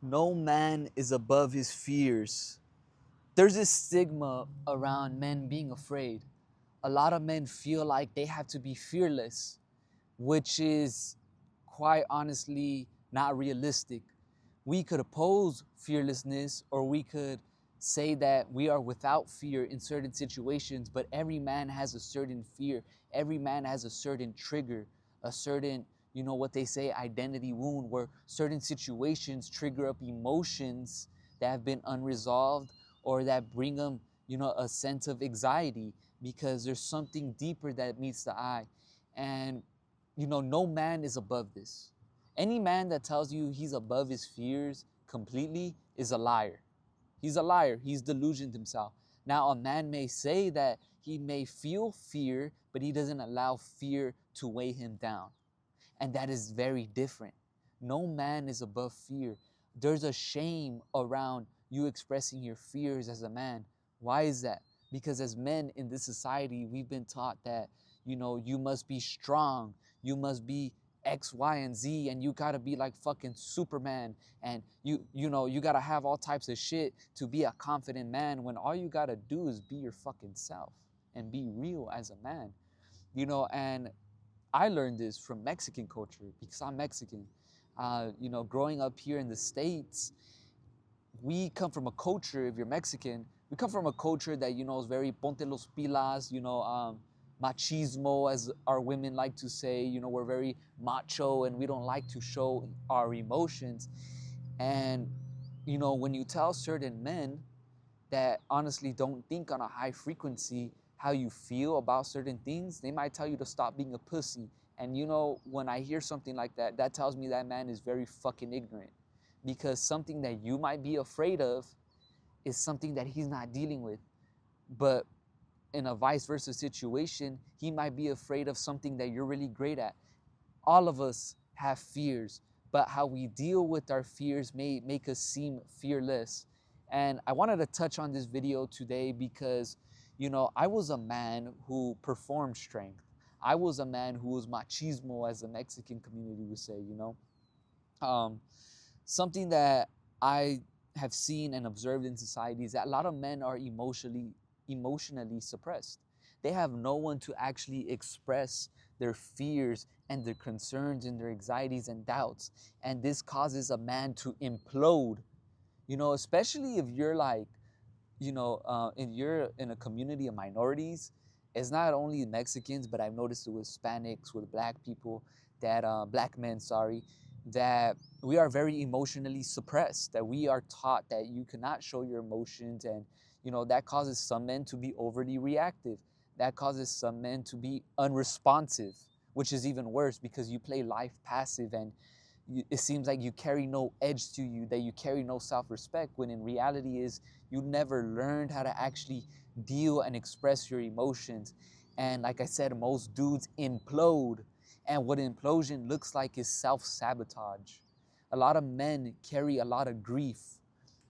No man is above his fears. There's this stigma around men being afraid. A lot of men feel like they have to be fearless, which is quite honestly not realistic. We could oppose fearlessness, or we could say that we are without fear in certain situations, but every man has a certain fear. Every man has a certain trigger, a certain, what they say, identity wound, where certain situations trigger up emotions that have been unresolved, or that bring them, a sense of anxiety, because there's something deeper that meets the eye. And, no man is above this. Any man that tells you he's above his fears completely is a liar. He's a liar. He's delusioned himself. Now, a man may say that he may feel fear, but he doesn't allow fear to weigh him down. And that is very different. No man is above fear. There's a shame around you expressing your fears as a man. Why is that? Because as men in this society, we've been taught that, you must be strong, you must be X, Y, and Z, and you gotta be like fucking Superman, and you gotta have all types of shit to be a confident man, when all you gotta do is be your fucking self and be real as a man. And I learned this from Mexican culture because I'm Mexican. Growing up here in the States, we come from a culture, if you're Mexican, we come from a culture that, is very ponte los pilas, machismo, as our women like to say. We're very macho and we don't like to show our emotions. And, when you tell certain men that honestly don't think on a high frequency how you feel about certain things, they might tell you to stop being a pussy. And when I hear something like that, that tells me that man is very fucking ignorant, because something that you might be afraid of is something that he's not dealing with. But in a vice versa situation, he might be afraid of something that you're really great at. All of us have fears, but how we deal with our fears may make us seem fearless. And I wanted to touch on this video today because, I was a man who performed strength. I was a man who was machismo, as the Mexican community would say. Um, Something that I have seen and observed in society is that a lot of men are emotionally suppressed. They have no one to actually express their fears and their concerns and their anxieties and doubts. And this causes a man to implode, especially if you're like, if you're in a community of minorities. It's not only Mexicans, but I've noticed it with Hispanics, with black people, that black men, sorry, that we are very emotionally suppressed, that we are taught that you cannot show your emotions. And that causes some men to be overly reactive. That causes some men to be unresponsive, which is even worse, because you play life passive, and it seems like you carry no edge to you, that you carry no self-respect, when in reality is you never learned how to actually deal and express your emotions. And like I said, most dudes implode, and what implosion looks like is self-sabotage. A lot of men carry a lot of grief,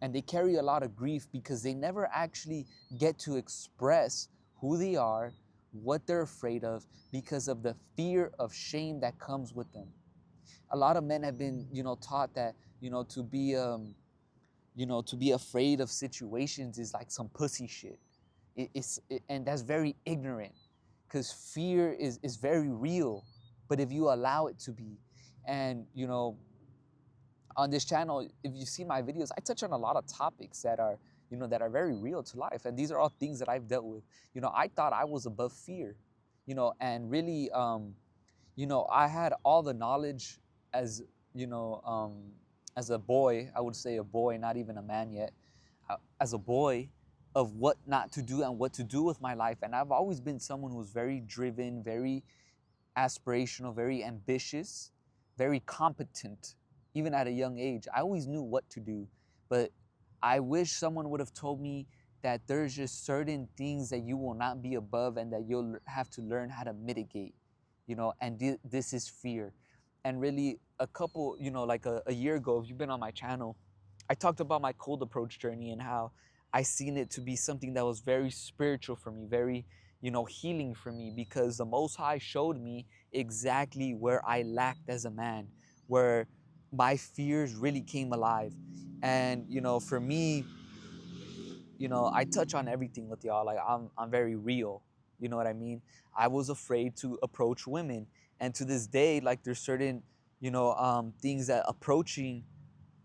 and they carry a lot of grief because they never actually get to express who they are, what they're afraid of, because of the fear of shame that comes with them. A lot of men have been, taught that, to be afraid of situations is like some pussy shit. And that's very ignorant, because fear is very real, but if you allow it to be. And on this channel, if you see my videos, I touch on a lot of topics that are, that are very real to life, and these are all things that I've dealt with. I thought I was above fear, and really, I had all the knowledge as, you know, um, as a boy. I would say a boy, not even a man yet. As a boy, of what not to do and what to do with my life. And I've always been someone who's very driven, very aspirational, very ambitious, very competent, even at a young age. I always knew what to do, but I wish someone would have told me that there's just certain things that you will not be above, and that you'll have to learn how to mitigate, and this is fear. And really, a couple, like a year ago, if you've been on my channel, I talked about my cold approach journey and how I seen it to be something that was very spiritual for me, very, healing for me, because the Most High showed me exactly where I lacked as a man, where my fears really came alive. And for me, I touch on everything with y'all. Like, I'm very real. You know what I mean? I was afraid to approach women, and to this day, like, there's certain things that approaching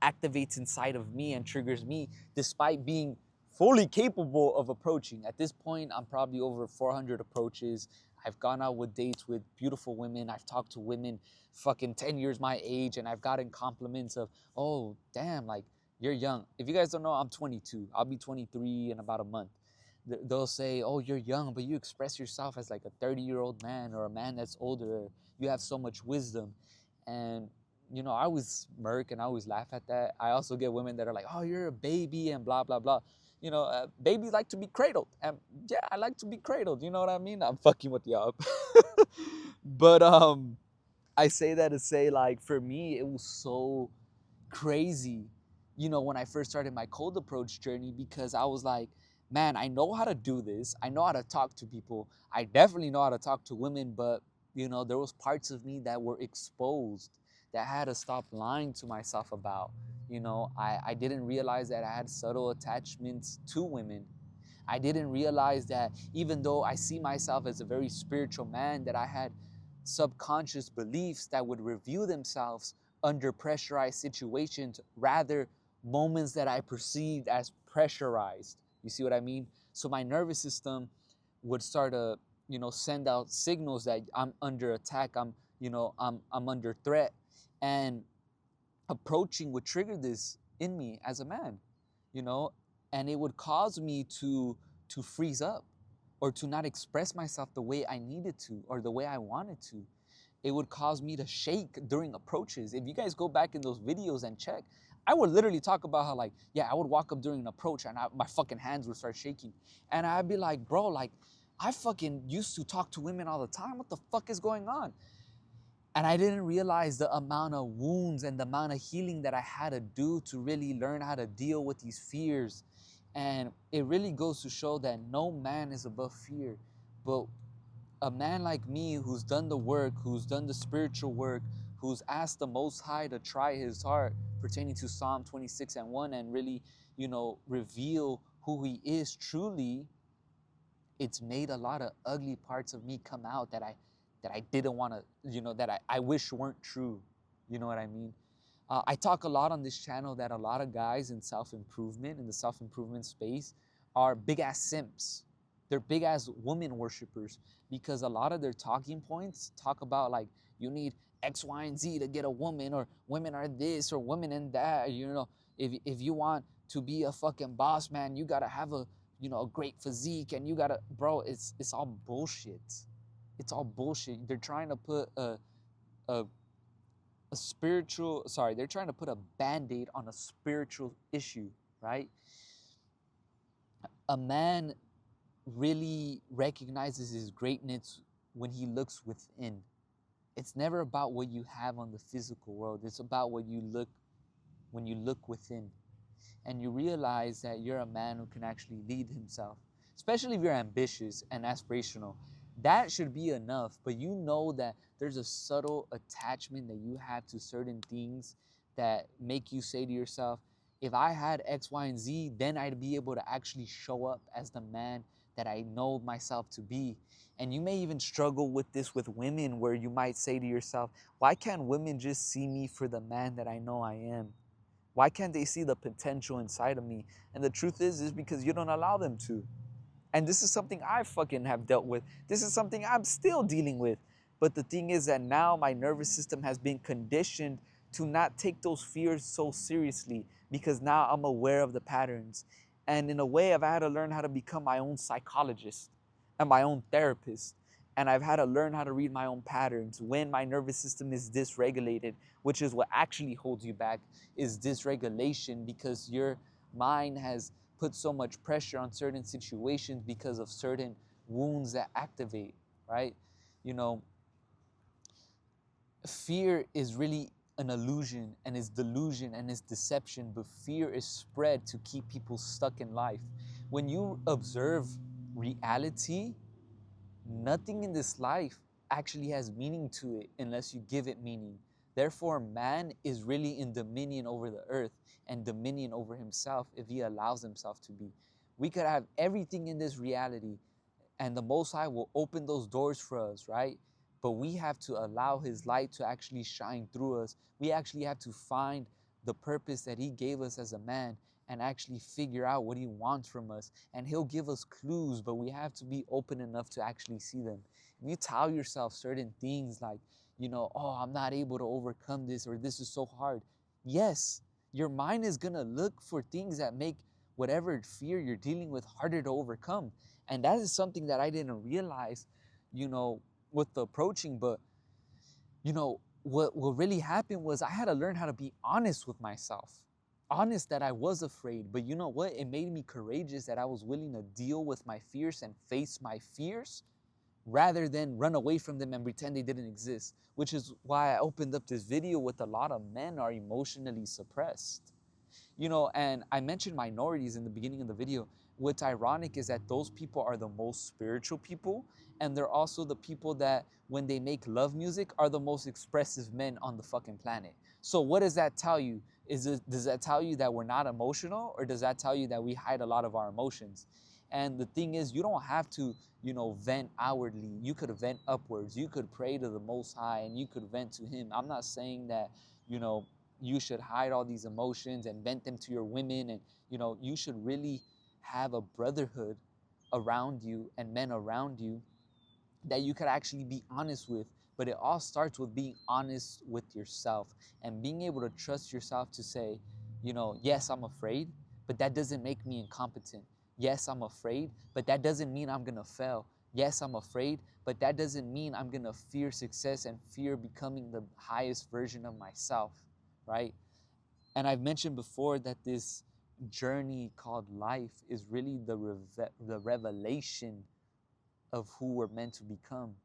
activates inside of me and triggers me, despite being fully capable of approaching. At this point, I'm probably over 400 approaches. I've gone out with dates with beautiful women. I've talked to women fucking 10 years my age, and I've gotten compliments of, oh, damn, like, you're young. If you guys don't know, I'm 22. I'll be 23 in about a month. They'll say, oh, you're young, but you express yourself as like a 30-year-old man or a man that's older. You have so much wisdom. And I always smirk and I always laugh at that. I also get women that are like, oh, you're a baby and blah, blah, blah. Babies like to be cradled. And yeah, I like to be cradled. You know what I mean? I'm fucking with y'all up. But I say that to say, like, for me, it was so crazy, when I first started my cold approach journey, because I was like, man, I know how to do this. I know how to talk to people. I definitely know how to talk to women, but there was parts of me that were exposed that I had to stop lying to myself about. I didn't realize that I had subtle attachments to women. I didn't realize that even though I see myself as a very spiritual man, that I had subconscious beliefs that would reveal themselves under pressurized situations, rather moments that I perceived as pressurized. You see what I mean? So my nervous system would start to, send out signals that I'm under attack, I'm under threat. And approaching would trigger this in me as a man, you know, and it would cause me to freeze up or to not express myself the way I needed to or the way I wanted to. It would cause me to shake during approaches. If you guys go back in those videos and check, I would literally talk about how, like, yeah, I would walk up during an approach and my fucking hands would start shaking. And I'd be like, bro, like, I fucking used to talk to women all the time. What the fuck is going on? And I didn't realize the amount of wounds and the amount of healing that I had to do to really learn how to deal with these fears. And it really goes to show that no man is above fear. But a man like me who's done the work, who's done the spiritual work, who's asked the Most High to try his heart pertaining to Psalm 26 and 1 and really, reveal who he is truly, it's made a lot of ugly parts of me come out that I didn't want to, that I wish weren't true. You know what I mean? I talk a lot on this channel that a lot of guys in self-improvement, in the self-improvement space, are big-ass simps. They're big-ass woman worshipers because a lot of their talking points talk about, like, you need X, Y, and Z to get a woman, or women are this, or women and that. If you want to be a fucking boss man, you got to have a great physique, and you got to, bro, it's all bullshit. It's all bullshit. They're trying to put a they're trying to put a band-aid on a spiritual issue, right? A man really recognizes his greatness when he looks within. It's never about what you have on the physical world. It's about what you look when you look within. And you realize that you're a man who can actually lead himself, especially if you're ambitious and aspirational. That should be enough, but you know that there's a subtle attachment that you have to certain things that make you say to yourself, if I had X, Y, and Z, then I'd be able to actually show up as the man that I know myself to be. And you may even struggle with this with women, where you might say to yourself, why can't women just see me for the man that I know I am? Why can't they see the potential inside of me? And the truth is because you don't allow them to. And this is something I fucking have dealt with. This is something I'm still dealing with. But the thing is that now my nervous system has been conditioned to not take those fears so seriously, because now I'm aware of the patterns. And in a way, I've had to learn how to become my own psychologist and my own therapist. And I've had to learn how to read my own patterns when my nervous system is dysregulated, which is what actually holds you back, is dysregulation, because your mind has put so much pressure on certain situations because of certain wounds that activate, right? You know, fear is really an illusion, and it's delusion, and it's deception, but fear is spread to keep people stuck in life. When you observe reality, nothing in this life actually has meaning to it unless you give it meaning. Therefore, man is really in dominion over the earth and dominion over himself if he allows himself to be. We could have everything in this reality, and the Most High will open those doors for us, right? But we have to allow His light to actually shine through us. We actually have to find the purpose that He gave us as a man and actually figure out what He wants from us. And He'll give us clues, but we have to be open enough to actually see them. If you tell yourself certain things like, oh, I'm not able to overcome this, or this is so hard. Yes, your mind is going to look for things that make whatever fear you're dealing with harder to overcome. And that is something that I didn't realize, with the approaching. But, what really happened was I had to learn how to be honest with myself. Honest that I was afraid. But you know what? It made me courageous that I was willing to deal with my fears and face my fears rather than run away from them and pretend they didn't exist. Which is why I opened up this video with a lot of men are emotionally suppressed. And I mentioned minorities in the beginning of the video. What's ironic is that those people are the most spiritual people, and they're also the people that, when they make love music, are the most expressive men on the fucking planet. So what does that tell you? Does that tell you that we're not emotional, or does that tell you that we hide a lot of our emotions? And the thing is, you don't have to, vent outwardly. You could vent upwards. You could pray to the Most High and you could vent to Him. I'm not saying that, you should hide all these emotions and vent them to your women. And, you should really have a brotherhood around you and men around you that you could actually be honest with. But it all starts with being honest with yourself and being able to trust yourself to say, yes, I'm afraid, but that doesn't make me incompetent. Yes, I'm afraid, but that doesn't mean I'm going to fail. Yes, I'm afraid, but that doesn't mean I'm going to fear success and fear becoming the highest version of myself, right? And I've mentioned before that this journey called life is really the revelation of who we're meant to become,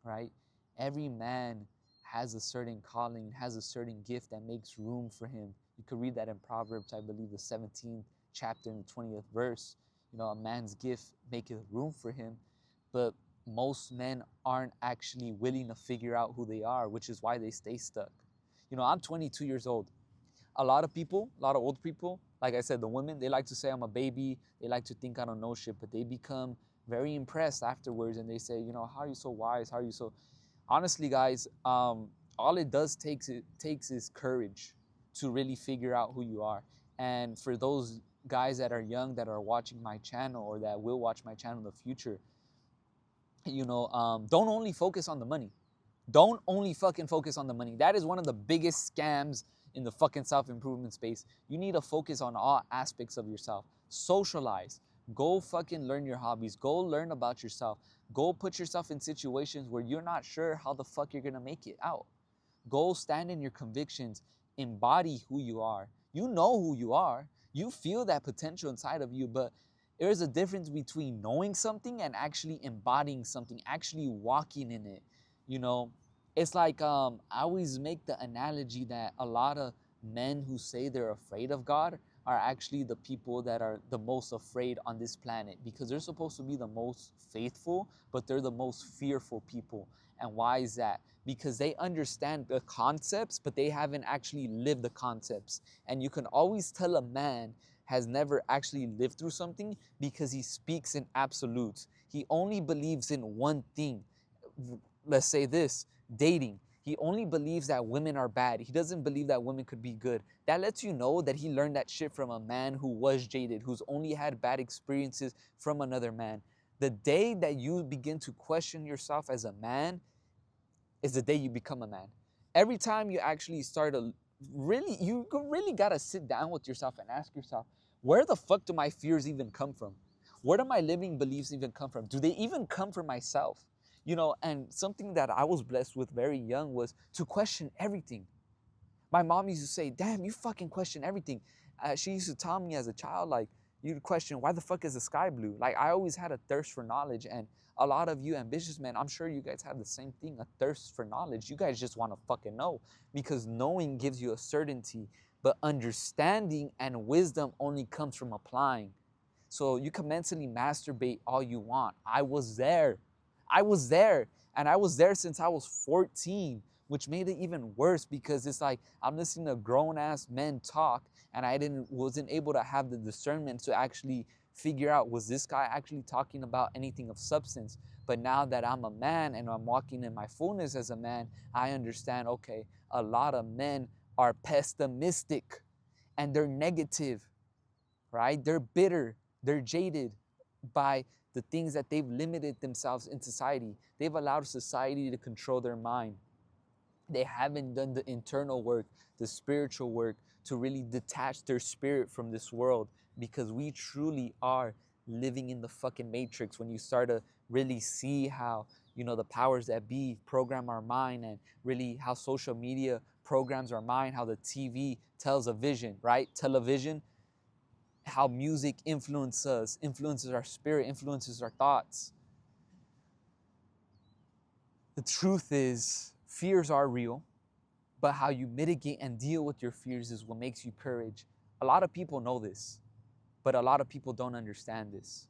right? Every man has a certain calling, has a certain gift that makes room for him. You could read that in Proverbs, I believe the 17th chapter and the 20th verse. A man's gift maketh room for him, but most men aren't actually willing to figure out who they are, which is why they stay stuck. I'm 22 years old. A lot of people, a lot of old people, like I said, the women, they like to say I'm a baby. They like to think I don't know shit, but they become very impressed afterwards and they say, how are you so wise? How are you so... Honestly, guys, all it takes is courage to really figure out who you are. And for those guys that are young that are watching my channel or that will watch my channel in the future, don't only focus on the money. Don't only fucking focus on the money. That is one of the biggest scams in the fucking self-improvement space. You need to focus on all aspects of yourself. Socialize. Go fucking learn your hobbies. Go learn about yourself. Go put yourself in situations where you're not sure how the fuck you're gonna make it out. Go stand in your convictions. Embody who you are. You know who you are. You feel that potential inside of you, but there's a difference between knowing something and actually embodying something, actually walking in it. It's like I always make the analogy that a lot of men who say they're afraid of God are actually the people that are the most afraid on this planet, because they're supposed to be the most faithful, but they're the most fearful people. And why is that? Because they understand the concepts, but they haven't actually lived the concepts. And you can always tell a man has never actually lived through something because he speaks in absolutes. He only believes in one thing. Let's say this, dating. He only believes that women are bad. He doesn't believe that women could be good. That lets you know that he learned that shit from a man who was jaded, who's only had bad experiences from another man. The day that you begin to question yourself as a man is the day you become a man. Every time you actually start to you really gotta sit down with yourself and ask yourself, where the fuck do my fears even come from? Where do my living beliefs even come from? Do they even come from myself? And something that I was blessed with very young was to question everything. My mom used to say, damn, you fucking question everything. She used to tell me as a child, like, you'd question, why the fuck is the sky blue? Like, I always had a thirst for knowledge. And a lot of you ambitious men, I'm sure you guys have the same thing, a thirst for knowledge. You guys just want to fucking know, because knowing gives you a certainty, but understanding and wisdom only comes from applying. So you can mentally masturbate all you want. I was there. And I was there since I was 14. which made it even worse because it's like I'm listening to grown-ass men talk, and I wasn't able to have the discernment to actually figure out, was this guy actually talking about anything of substance? But now that I'm a man and I'm walking in my fullness as a man, I understand, okay, a lot of men are pessimistic and they're negative, right? They're bitter, they're jaded by the things that they've limited themselves in society. They've allowed society to control their mind. They haven't done the internal work, the spiritual work, to really detach their spirit from this world, because we truly are living in the fucking matrix when you start to really see how, the powers that be program our mind, and really how social media programs our mind, how the TV tells a vision, right? Television, how music influences our spirit, influences our thoughts. The truth is, fears are real, but how you mitigate and deal with your fears is what makes you courage. A lot of people know this, but a lot of people don't understand this.